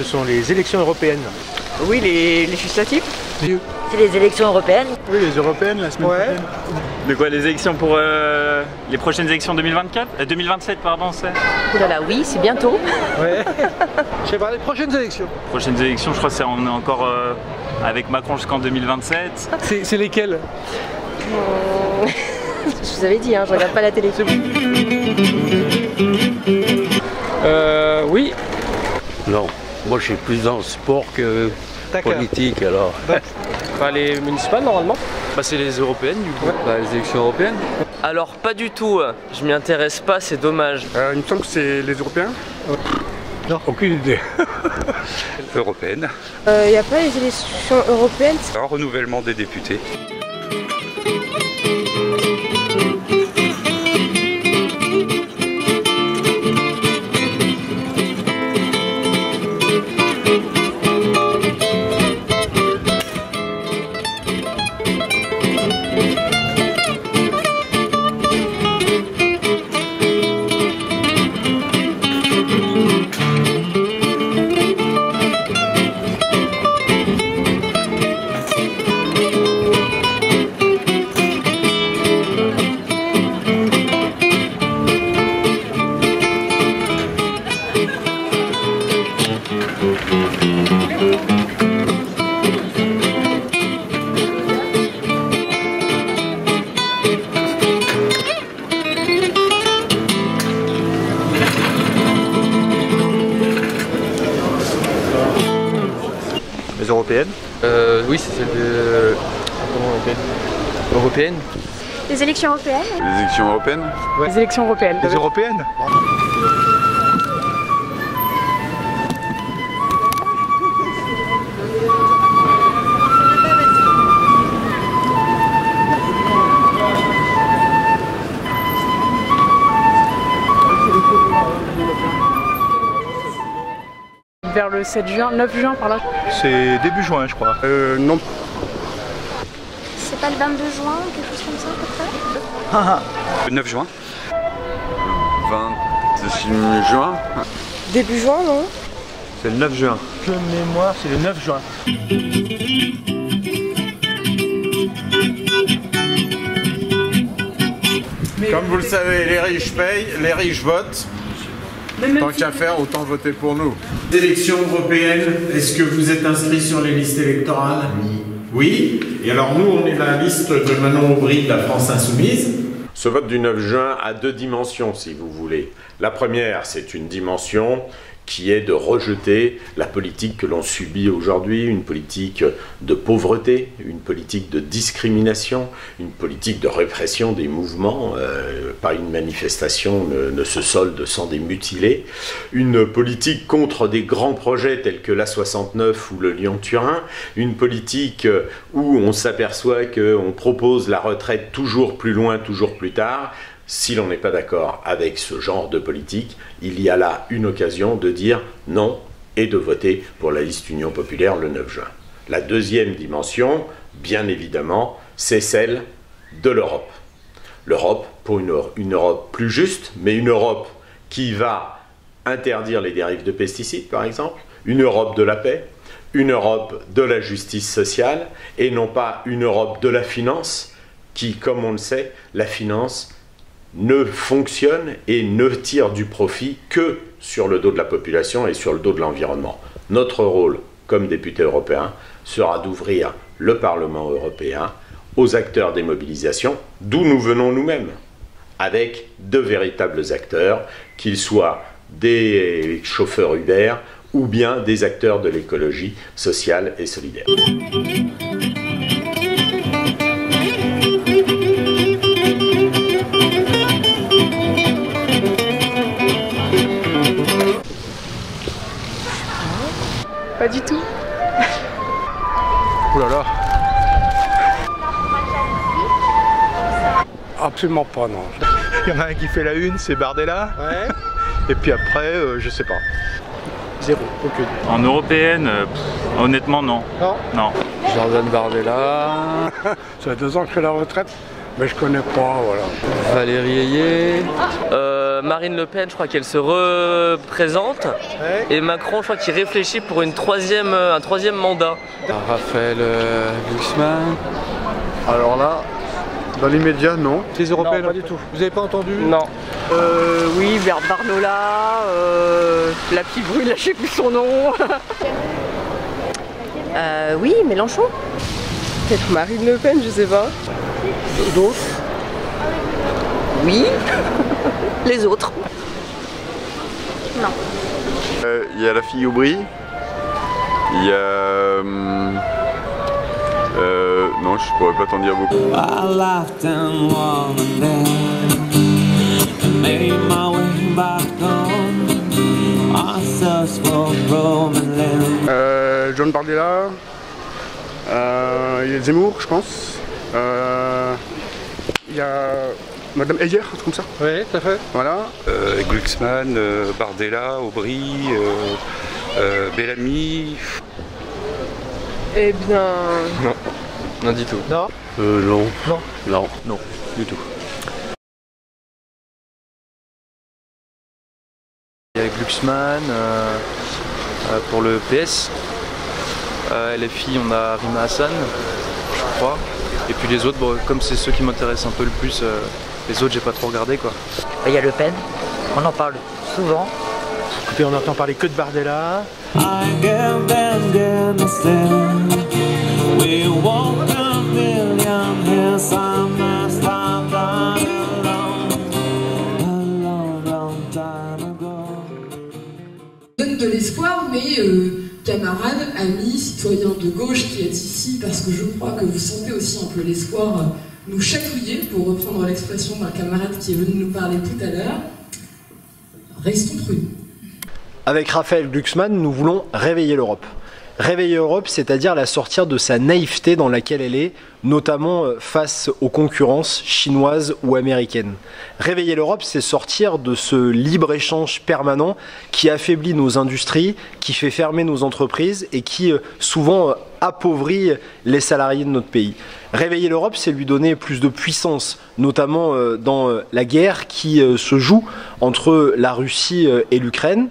ce sont les élections européennes. Oui, les législatives. C'est les élections européennes. Oui, les européennes la semaine prochaine. De quoi, les élections pour les prochaines élections 2024 2027 pardon, c'est. Ouh là là, oui, c'est bientôt. Ouais. Je sais pas, les prochaines élections. Prochaines élections, je crois que on est encore avec Macron jusqu'en 2027. C'est lesquelles? Je vous avais dit, hein, je regarde pas la télé. Oui. Non, moi je suis plus dans le sport que politique alors. Les municipales normalement. C'est les européennes du coup. Les élections européennes. Alors pas du tout, je m'y intéresse pas, c'est dommage. Il me semble que c'est les européens. Non, aucune idée. Européennes. Il n'y a pas les élections européennes? Alors, renouvellement des députés. Les européennes? Oui, c'est celle de... Comment on appelle? Européenne. Les élections européennes? Les élections européennes. Ouais. Les élections européennes. Les européennes? Vers le 7 juin, 9 juin par là. C'est début juin, je crois. Non. C'est pas le 22 juin, quelque chose comme ça à peu près? Le 9 juin. 26 juin. Début juin, non? C'est le 9 juin. De mémoire, c'est le 9 juin. Comme vous le savez, les riches payent, les riches votent. Tant qu'à faire, autant voter pour nous. Élections européennes, est-ce que vous êtes inscrit sur les listes électorales? Oui. Et alors nous, on est la liste de Manon Aubry de la France Insoumise. Ce vote du 9 juin a deux dimensions, si vous voulez. La première, c'est une dimension qui est de rejeter la politique que l'on subit aujourd'hui, une politique de pauvreté, une politique de discrimination, une politique de répression des mouvements, pas une manifestation ne se solde sans des mutilés, une politique contre des grands projets tels que l'A69 ou le Lyon-Turin, une politique où on s'aperçoit qu'on propose la retraite toujours plus loin, toujours plus tard. Si l'on n'est pas d'accord avec ce genre de politique, il y a là une occasion de dire non et de voter pour la liste Union Populaire le 9 juin. La deuxième dimension, bien évidemment, c'est celle de l'Europe. L'Europe pour une Europe plus juste, mais une Europe qui va interdire les dérives de pesticides, par exemple, une Europe de la paix, une Europe de la justice sociale, et non pas une Europe de la finance, qui, comme on le sait, la finance ne fonctionne et ne tire du profit que sur le dos de la population et sur le dos de l'environnement. Notre rôle, comme député européen, sera d'ouvrir le Parlement européen aux acteurs des mobilisations, d'où nous venons nous-mêmes, avec de véritables acteurs, qu'ils soient des chauffeurs Uber ou bien des acteurs de l'écologie sociale et solidaire. Pas du tout. Ouh là là. Absolument pas, non. Il y en a un qui fait la une, c'est Bardella. Ouais. Et puis après, je sais pas. Zéro, aucune. En européenne, honnêtement non. Non. Non. Jordan Bardella. Ça fait 2 ans que je fais la retraite, mais je connais pas, voilà. Valérie Ayé. Marine Le Pen, je crois qu'elle se représente. Ouais. Et Macron, je crois qu'il réfléchit pour un troisième mandat. Raphaël Glucksmann. Alors là, dans l'immédiat, non. Les européennes, non, pas du tout. Vous avez pas entendu? Non. Oui, vers Barnola, la petite brune, là, je sais plus son nom. Oui, Mélenchon. Peut-être Marine Le Pen, je sais pas. D'autres? Oui. Les autres? Non. Il y a la fille Aubry. Il y a... non, je pourrais pas t'en dire beaucoup. John Bardella, il y a Zemmour, je pense. Il y a Madame Heyer, un truc comme ça. Oui, tout à fait. Voilà. Glucksmann, Bardella, Aubry, Bellamy. Eh bien... Non. Non du tout. Non. Non. Non. Non. Non, du tout. Il y a Glucksmann pour le PS. LFI, on a Rima Hassan, je crois. Et puis les autres, bon, comme c'est ceux qui m'intéressent un peu le plus, les autres j'ai pas trop regardé quoi. Il y a Le Pen, on en parle souvent. Écoutez, on n'entend parler que de Bardella. Donne de l'espoir, mais camarades, amis, citoyens de gauche qui êtes ici, parce que je crois que vous sentez aussi un peu l'espoir nous chatouiller, pour reprendre l'expression d'un camarade qui est venu nous parler tout à l'heure. Restons prudents. Avec Raphaël Glucksmann, nous voulons réveiller l'Europe. Réveiller l'Europe, c'est-à-dire la sortir de sa naïveté dans laquelle elle est, notamment face aux concurrences chinoises ou américaines. Réveiller l'Europe, c'est sortir de ce libre-échange permanent qui affaiblit nos industries, qui fait fermer nos entreprises et qui souvent appauvrit les salariés de notre pays. Réveiller l'Europe, c'est lui donner plus de puissance, notamment dans la guerre qui se joue entre la Russie et l'Ukraine.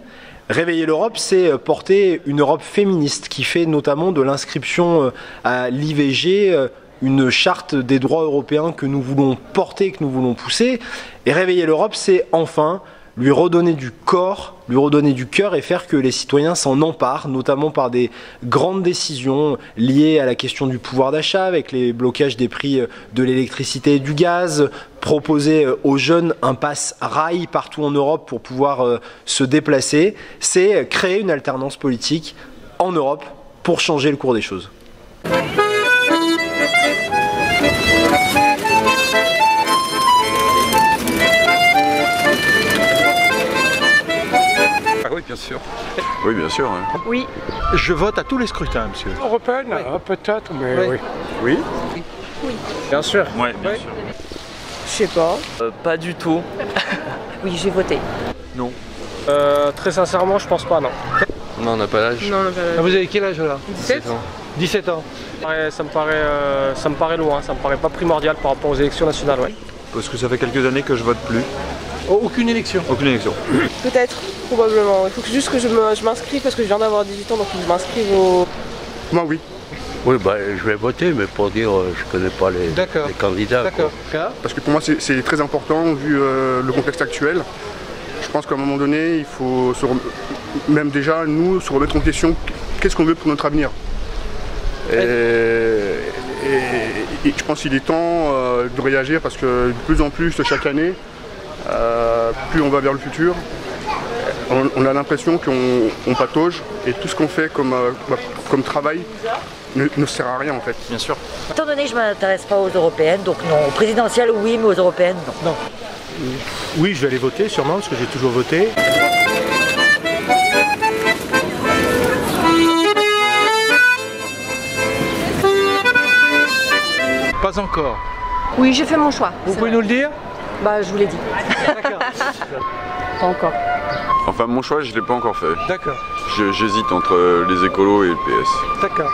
Réveiller l'Europe, c'est porter une Europe féministe qui fait notamment de l'inscription à l'IVG une charte des droits européens que nous voulons porter, que nous voulons pousser. Et réveiller l'Europe, c'est enfin lui redonner du corps, lui redonner du cœur et faire que les citoyens s'en emparent, notamment par des grandes décisions liées à la question du pouvoir d'achat, avec les blocages des prix de l'électricité et du gaz, proposer aux jeunes un pass rail partout en Europe pour pouvoir se déplacer. C'est créer une alternance politique en Europe pour changer le cours des choses. Oui, bien sûr. Oui, bien sûr. Hein. Oui. Je vote à tous les scrutins, monsieur. Européenne, peut-être, mais oui. Oui. Oui. Bien sûr. Ouais, bien sûr. Je sais pas. Pas du tout. Oui, j'ai voté. Non. Très sincèrement, je pense pas, non. Non, on n'a pas l'âge. Non, on n'a pas l'âge. Ah, vous avez quel âge là? 17 ans. 17 ans. Ouais, ça me paraît loin, ça me paraît pas primordial par rapport aux élections nationales, ouais. Parce que ça fait quelques années que je vote plus. Aucune élection? Aucune élection. Peut-être, probablement. Il faut juste que je m'inscrive parce que je viens d'avoir 18 ans, donc je m'inscrive au... Moi, oui. Oui, bah, je vais voter, mais pour dire, je connais pas les candidats. D'accord. Parce que pour moi, c'est très important, vu le contexte actuel. Je pense qu'à un moment donné, il faut même déjà, nous, se remettre en question qu'est-ce qu'on veut pour notre avenir. Et je pense qu'il est temps de réagir parce que de plus en plus, chaque année, plus on va vers le futur, on a l'impression qu'on patauge et tout ce qu'on fait comme travail ne sert à rien en fait. Bien sûr. Étant donné que je ne m'intéresse pas aux européennes, donc non. Aux présidentielles, oui, mais aux européennes, non. Oui, je vais aller voter sûrement parce que j'ai toujours voté. Pas encore. Oui, j'ai fait mon choix. Vous pouvez nous le dire? Bah, je vous l'ai dit. D'accord. Pas encore. Enfin, mon choix, je ne l'ai pas encore fait. D'accord. J'hésite entre les écolos et le PS. D'accord.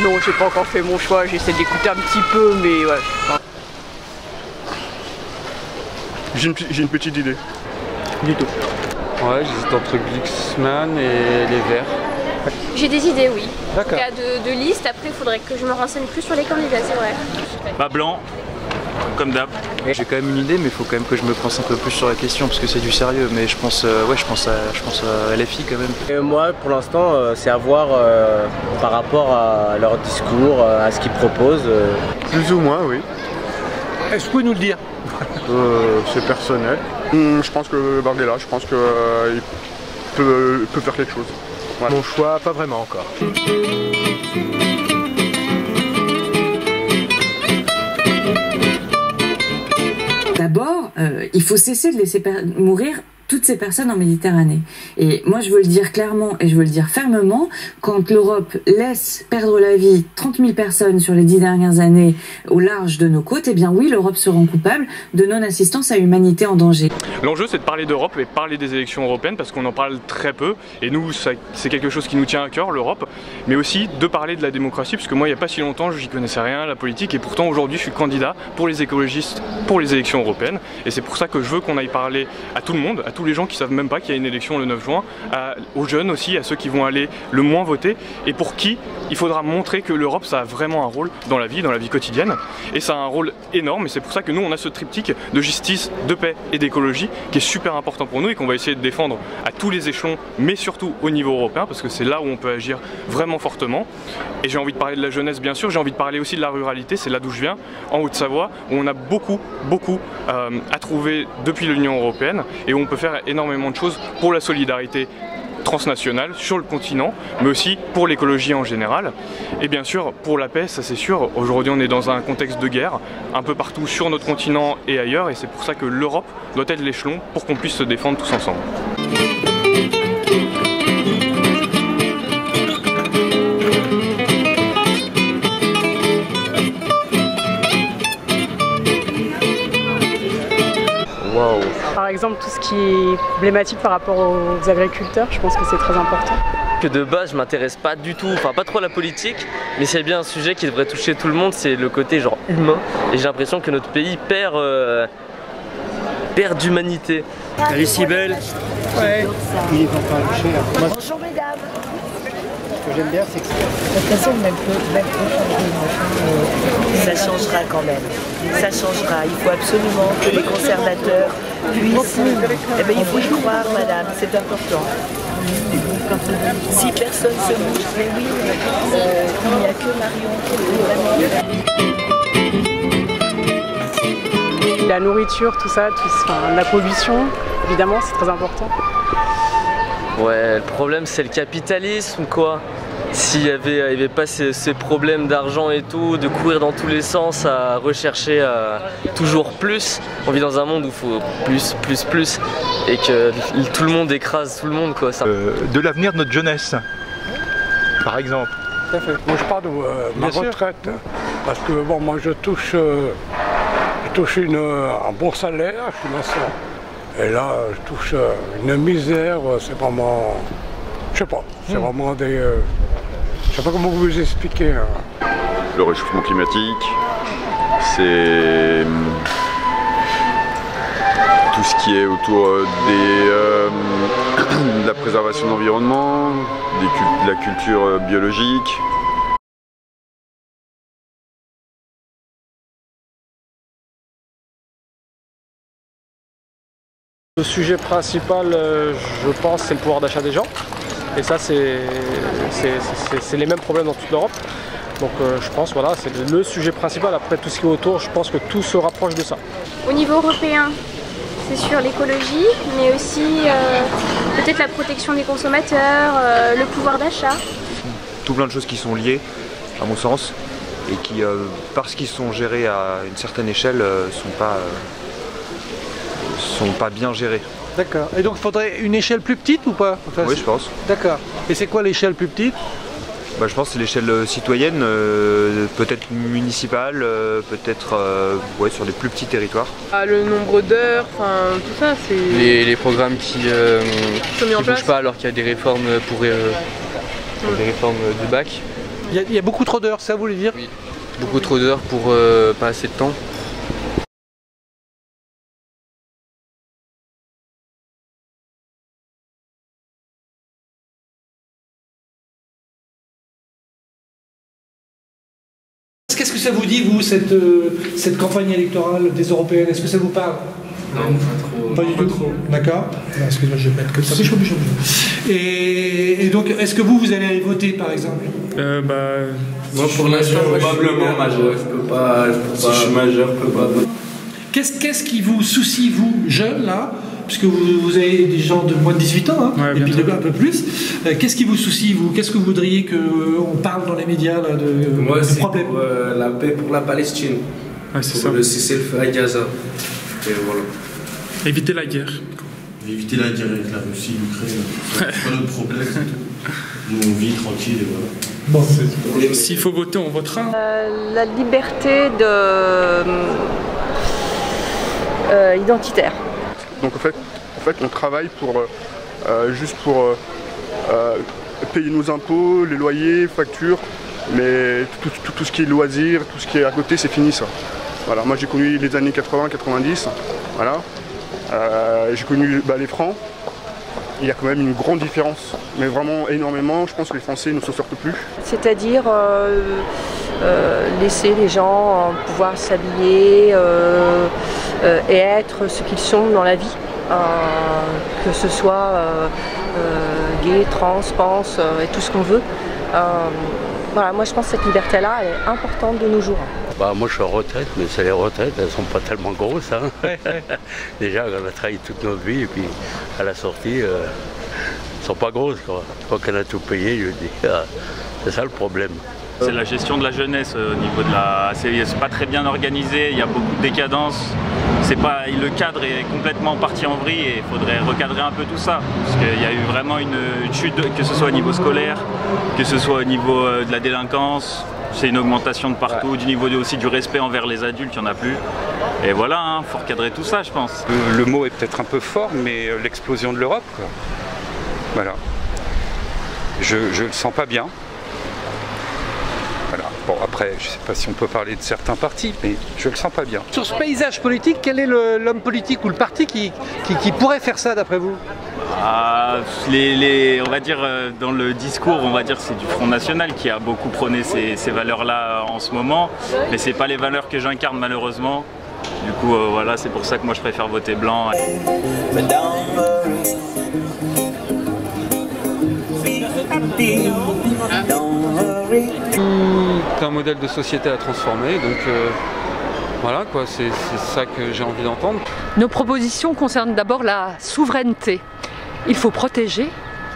Non, j'ai pas encore fait mon choix. J'essaie d'écouter un petit peu, mais ouais. J'ai une petite idée. Du tout. Ouais, j'hésite entre Glucksmann et les Verts. J'ai des idées, oui. D'accord. Il y a de listes, après il faudrait que je me renseigne plus sur les candidats, c'est vrai. Bah blanc, comme d'hab. J'ai quand même une idée, mais il faut quand même que je me pense un peu plus sur la question parce que c'est du sérieux. Mais je pense à LFI quand même. Et moi, pour l'instant, c'est à voir par rapport à leur discours, à ce qu'ils proposent. Plus ou moins, oui. Est-ce que vous pouvez nous le dire? C'est personnel. Je pense que Bardella, je pense qu'il peut faire quelque chose. Voilà. Mon choix, pas vraiment encore. D'abord, il faut cesser de laisser mourir toutes ces personnes en Méditerranée. Et moi, je veux le dire clairement et je veux le dire fermement, quand l'Europe laisse perdre la vie 30 000 personnes sur les 10 dernières années au large de nos côtes, eh bien oui, l'Europe se rend coupable de non-assistance à l'humanité en danger. L'enjeu, c'est de parler d'Europe et parler des élections européennes parce qu'on en parle très peu. Et nous, c'est quelque chose qui nous tient à cœur, l'Europe. Mais aussi de parler de la démocratie, parce que moi, il n'y a pas si longtemps, j'y connaissais rien à la politique. Et pourtant, aujourd'hui, je suis candidat pour les écologistes pour les élections européennes. Et c'est pour ça que je veux qu'on aille parler à tout le monde, à tous les gens qui savent même pas qu'il y a une élection le 9 juin, aux jeunes aussi, à ceux qui vont aller le moins voter et pour qui il faudra montrer que l'Europe ça a vraiment un rôle dans la vie quotidienne et ça a un rôle énorme et c'est pour ça que nous on a ce triptyque de justice, de paix et d'écologie qui est super important pour nous et qu'on va essayer de défendre à tous les échelons mais surtout au niveau européen parce que c'est là où on peut agir vraiment fortement et j'ai envie de parler de la jeunesse bien sûr, j'ai envie de parler aussi de la ruralité, c'est là d'où je viens, en Haute-Savoie où on a beaucoup à trouver depuis l'Union européenne et où on peut faire énormément de choses pour la solidarité transnationale sur le continent, mais aussi pour l'écologie en général. Et bien sûr, pour la paix, ça c'est sûr. Aujourd'hui, on est dans un contexte de guerre, un peu partout sur notre continent et ailleurs, et c'est pour ça que l'Europe doit être l'échelon pour qu'on puisse se défendre tous ensemble. Waouh. Par exemple, tout ce qui est problématique par rapport aux agriculteurs, je pense que c'est très important. Que de base, je m'intéresse pas du tout, enfin pas trop à la politique, mais s'il y a bien un sujet qui devrait toucher tout le monde, c'est le côté genre humain. Et j'ai l'impression que notre pays perd d'humanité. Elle est si belle. Ouais. Il est pas cher. Bonjour mesdames. Ce que j'aime bien, c'est que De toute façon, même ça changera quand même. Ça changera. Il faut absolument que les conservateurs puissent. Eh bien, il faut y croire, madame. C'est important. Si personne se bouge, mais oui, il n'y a que Marion qui vraiment. La nourriture, tout ça, la pollution, évidemment, c'est très important. Ouais, le problème c'est le capitalisme quoi. S'il n'y avait pas ces problèmes d'argent et tout, de courir dans tous les sens à rechercher toujours plus, on vit dans un monde où il faut plus, et que tout le monde écrase tout le monde quoi. Ça. De l'avenir de notre jeunesse, par exemple. Tout à fait. Moi je parle de ma retraite, parce que bon, moi je touche un bon salaire, je suis maçon. Et là, je touche une misère, c'est vraiment... Je sais pas, c'est vraiment des... je sais pas comment vous expliquer. Le réchauffement climatique, c'est tout ce qui est autour de la préservation de l'environnement, de la culture biologique. Le sujet principal, je pense, c'est le pouvoir d'achat des gens. Et ça, c'est les mêmes problèmes dans toute l'Europe. Donc je pense, voilà, c'est le sujet principal. Après, tout ce qui est autour, je pense que tout se rapproche de ça. Au niveau européen, c'est sur l'écologie, mais aussi peut-être la protection des consommateurs, le pouvoir d'achat. Tout plein de choses qui sont liées, à mon sens, et qui, parce qu'ils sont gérés à une certaine échelle, sont pas bien gérés. D'accord. Et donc il faudrait une échelle plus petite ou pas? Enfin, oui, je pense. D'accord. Et c'est quoi l'échelle plus petite? Je pense que c'est l'échelle citoyenne, peut-être municipale, peut-être sur des plus petits territoires. Le nombre d'heures, enfin tout ça, c'est... Les programmes qui bougent pas alors qu'il y a des réformes des réformes du bac. Il y a beaucoup trop d'heures, ça vous voulez dire? Oui. Beaucoup trop d'heures pour pas assez de temps. que ça vous dit, vous, cette campagne électorale des européennes? Est-ce que ça vous parle? Non, pas trop. Pas du tout. D'accord. Excusez-moi, je vais mettre comme ça. Et donc, est-ce que vous allez aller voter, par exemple? Moi, pour l'instant, probablement majeur. Je peux pas. Si je suis majeur, je peux pas voter. Qu'est-ce qui vous soucie, vous, jeunes, là, puisque vous avez des gens de moins de 18 ans, hein, et puis un peu plus, qu'est-ce qui vous soucie, vous? Qu'est-ce que vous voudriez qu'on parle dans les médias là, Moi, de c'est problèmes? pour la paix pour la Palestine. C'est pour le cessez-le-feu à Gaza. Et voilà. Éviter la guerre. Éviter la guerre avec la Russie, l'Ukraine. C'est pas notre problème, c'est tout. Nous, on vit tranquille et voilà. Bon. S'il faut voter, on votera. La liberté identitaire. Donc en fait, on travaille juste pour payer nos impôts, les loyers, factures, mais tout ce qui est loisirs, tout ce qui est à côté, c'est fini ça. Voilà, moi j'ai connu les années 80-90, voilà. J'ai connu les francs. Il y a quand même une grande différence, mais vraiment énormément. Je pense que les Français ne s'en sortent plus. C'est-à-dire laisser les gens pouvoir s'habiller et être ce qu'ils sont dans la vie, que ce soit gay, trans, pans et tout ce qu'on veut. Voilà, moi je pense que cette liberté-là elle est importante de nos jours. Moi je suis en retraite, mais c'est les retraites, elles sont pas tellement grosses. Hein. Déjà on a travaillé toute notre vie et puis à la sortie, elles sont pas grosses. Quand on a tout payé, je dis, c'est ça le problème. C'est la gestion de la jeunesse au niveau de la... C'est pas très bien organisé, il y a beaucoup de décadence. Le cadre est complètement parti en vrille et il faudrait recadrer un peu tout ça. Parce qu'il y a eu vraiment une chute, que ce soit au niveau scolaire, que ce soit au niveau de la délinquance. C'est une augmentation de partout, du niveau aussi du respect envers les adultes, il n'y en a plus. Et voilà, faut recadrer tout ça, je pense. Le mot est peut-être un peu fort, mais l'explosion de l'Europe, quoi. Voilà. Je le sens pas bien. Voilà. Bon, après, je ne sais pas si on peut parler de certains partis, mais je le sens pas bien. Sur ce paysage politique, quel est l'homme politique ou le parti qui pourrait faire ça, d'après vous? On va dire dans le discours, on va dire c'est du Front National qui a beaucoup prôné ces valeurs-là en ce moment, mais c'est pas les valeurs que j'incarne malheureusement. Du coup, voilà, c'est pour ça que moi je préfère voter blanc. C'est un modèle de société à transformer, donc voilà quoi, c'est ça que j'ai envie d'entendre. Nos propositions concernent d'abord la souveraineté. Il faut protéger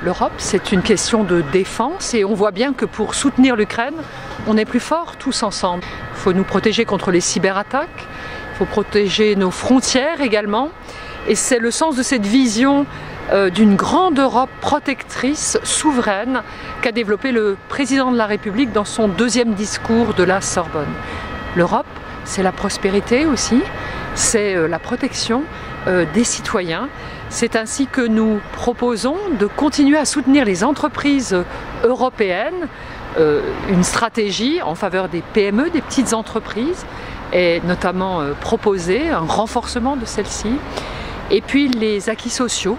l'Europe, c'est une question de défense et on voit bien que pour soutenir l'Ukraine, on est plus forts tous ensemble. Il faut nous protéger contre les cyberattaques, il faut protéger nos frontières également et c'est le sens de cette vision d'une grande Europe protectrice, souveraine, qu'a développé le président de la République dans son deuxième discours de la Sorbonne. L'Europe, c'est la prospérité aussi, c'est la protection des citoyens. C'est ainsi que nous proposons de continuer à soutenir les entreprises européennes, une stratégie en faveur des PME, des petites entreprises, et notamment proposer un renforcement de celles-ci. Et puis les acquis sociaux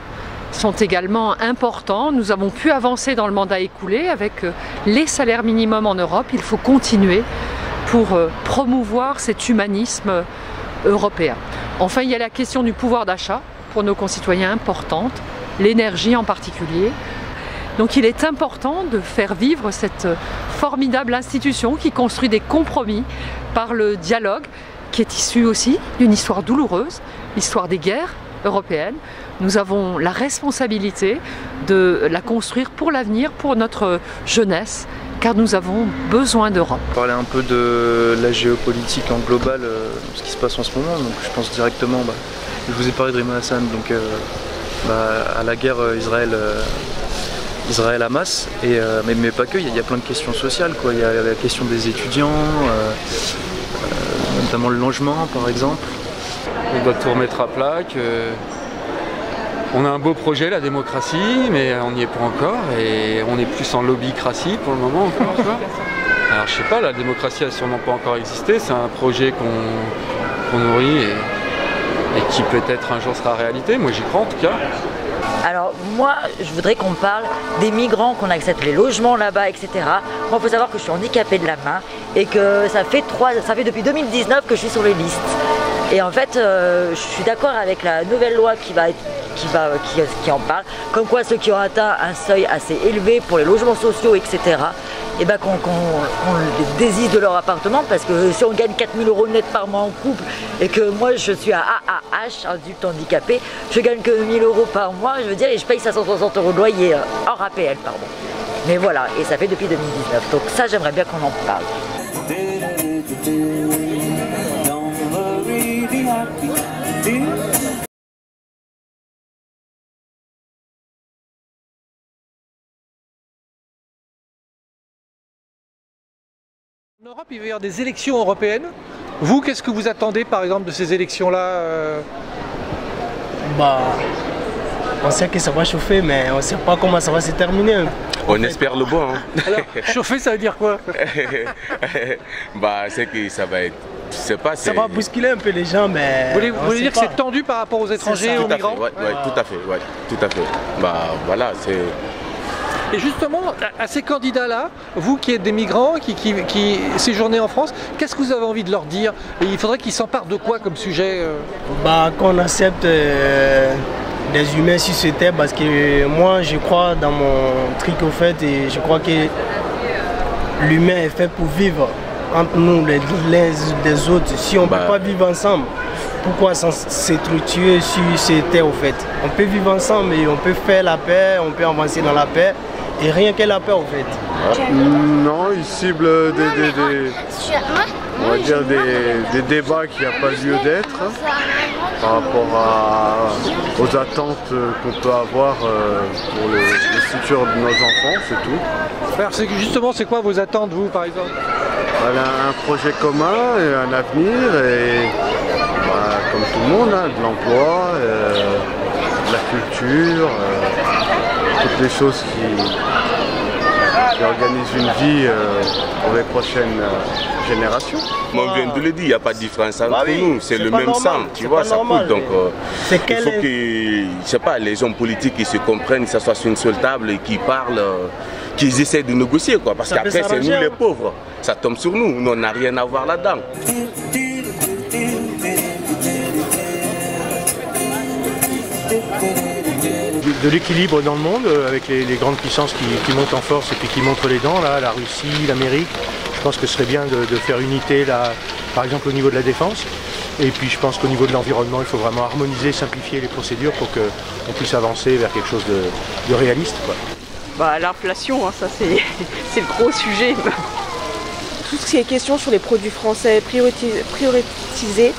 sont également importants. Nous avons pu avancer dans le mandat écoulé avec les salaires minimums en Europe. Il faut continuer pour promouvoir cet humanisme européen. Enfin, il y a la question du pouvoir d'achat pour nos concitoyens importante, l'énergie en particulier. Donc il est important de faire vivre cette formidable institution qui construit des compromis par le dialogue, qui est issu aussi d'une histoire douloureuse, l'histoire des guerres européennes. Nous avons la responsabilité de la construire pour l'avenir, pour notre jeunesse, car nous avons besoin d'Europe. Parler un peu de la géopolitique en global, ce qui se passe en ce moment, donc je pense directement, je vous ai parlé de Rima Hassan, donc à la guerre Israël-Hamas, mais pas que, il y a plein de questions sociales, quoi. Il y a la question des étudiants, notamment le logement par exemple. On doit tout remettre à plat, on a un beau projet, la démocratie, mais on n'y est pas encore et on est plus en lobbycratie pour le moment encore. Alors je sais pas, la démocratie a sûrement pas encore existé, c'est un projet qu'on nourrit et qui peut-être un jour sera réalité, moi j'y crois en tout cas. Alors moi, je voudrais qu'on parle des migrants, qu'on accepte les logements là-bas, etc. Moi, il faut savoir que je suis handicapée de la main et que ça fait depuis 2019 que je suis sur les listes. Et en fait, je suis d'accord avec la nouvelle loi qui en parle, comme quoi ceux qui ont atteint un seuil assez élevé pour les logements sociaux, etc., et ben qu'on les désiste de leur appartement, parce que si on gagne 4 000 € net par mois en couple et que moi je suis à AAH, adulte handicapé, je gagne que 1 000 € par mois, je veux dire, et je paye 560 € de loyer hors APL, pardon. Mais voilà, et ça fait depuis 2019, donc ça j'aimerais bien qu'on en parle. En Europe, il va y avoir des élections européennes. Vous, qu'est-ce que vous attendez par exemple de ces élections-là Bah, on sait que ça va chauffer, mais on ne sait pas comment ça va se terminer. On espère le bon. Hein. Alors, chauffer, ça veut dire quoi? Bah, c'est que ça va être... Ça va bousculer un peu les gens, mais... Vous voulez dire que c'est tendu par rapport aux étrangers, aux migrants? Oui, tout à fait, ouais, tout à fait. Bah, voilà, c'est... Et justement, à ces candidats-là, vous qui êtes des migrants, qui séjournez en France, qu'est-ce que vous avez envie de leur dire? Et il faudrait qu'ils s'emparent de quoi comme sujet? Bah, qu'on accepte des humains sur cette terre, parce que moi, je crois dans mon truc au fait, et je crois que l'humain est fait pour vivre entre nous, les des autres. Si on ne peut pas vivre ensemble, pourquoi s'entretuer sur cette terre au fait? On peut vivre ensemble et on peut faire la paix, on peut avancer dans la paix. Et rien que la paix au fait. Non, ils ciblent des débats qui n'ont pas lieu d'être par rapport aux attentes qu'on peut avoir pour le futur de nos enfants, c'est tout. Alors justement, c'est quoi vos attentes, vous, par exemple? Voilà, un projet commun, et un avenir, et comme tout le monde, hein, de l'emploi, de la culture, toutes les choses qui organisent une vie pour les prochaines générations. On vient de le dire, il n'y a pas de différence entre nous, c'est le même sang, tu vois, ça coûte. Donc il faut que, je sais pas, les hommes politiques qui se comprennent, que ce soit sur une seule table et qui parlent, qu'ils essaient de négocier, quoi, parce qu'après c'est nous les pauvres, ça tombe sur nous, on n'a rien à voir là-dedans. De l'équilibre dans le monde, avec les grandes puissances qui montent en force et puis qui montrent les dents, là, la Russie, l'Amérique. Je pense que ce serait bien de faire unité, là, par exemple au niveau de la défense. Et puis je pense qu'au niveau de l'environnement, il faut vraiment harmoniser, simplifier les procédures pour qu'on puisse avancer vers quelque chose de réaliste, quoi. Bah, l'inflation, hein, ça c'est le gros sujet. Tout ce qui est question sur les produits français, prioritisés,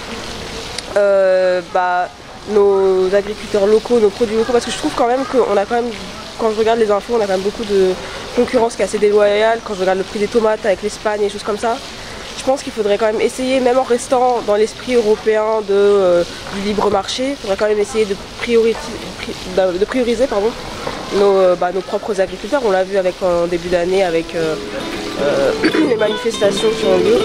nos agriculteurs locaux, nos produits locaux, parce que je trouve quand même qu'on a quand même, quand je regarde les infos, on a quand même beaucoup de concurrence qui est assez déloyale. Quand je regarde le prix des tomates avec l'Espagne et des choses comme ça, je pense qu'il faudrait quand même essayer, même en restant dans l'esprit européen du libre marché, il faudrait quand même essayer de prioriser nos propres agriculteurs. On l'a vu en début d'année avec les manifestations qui ont lieu.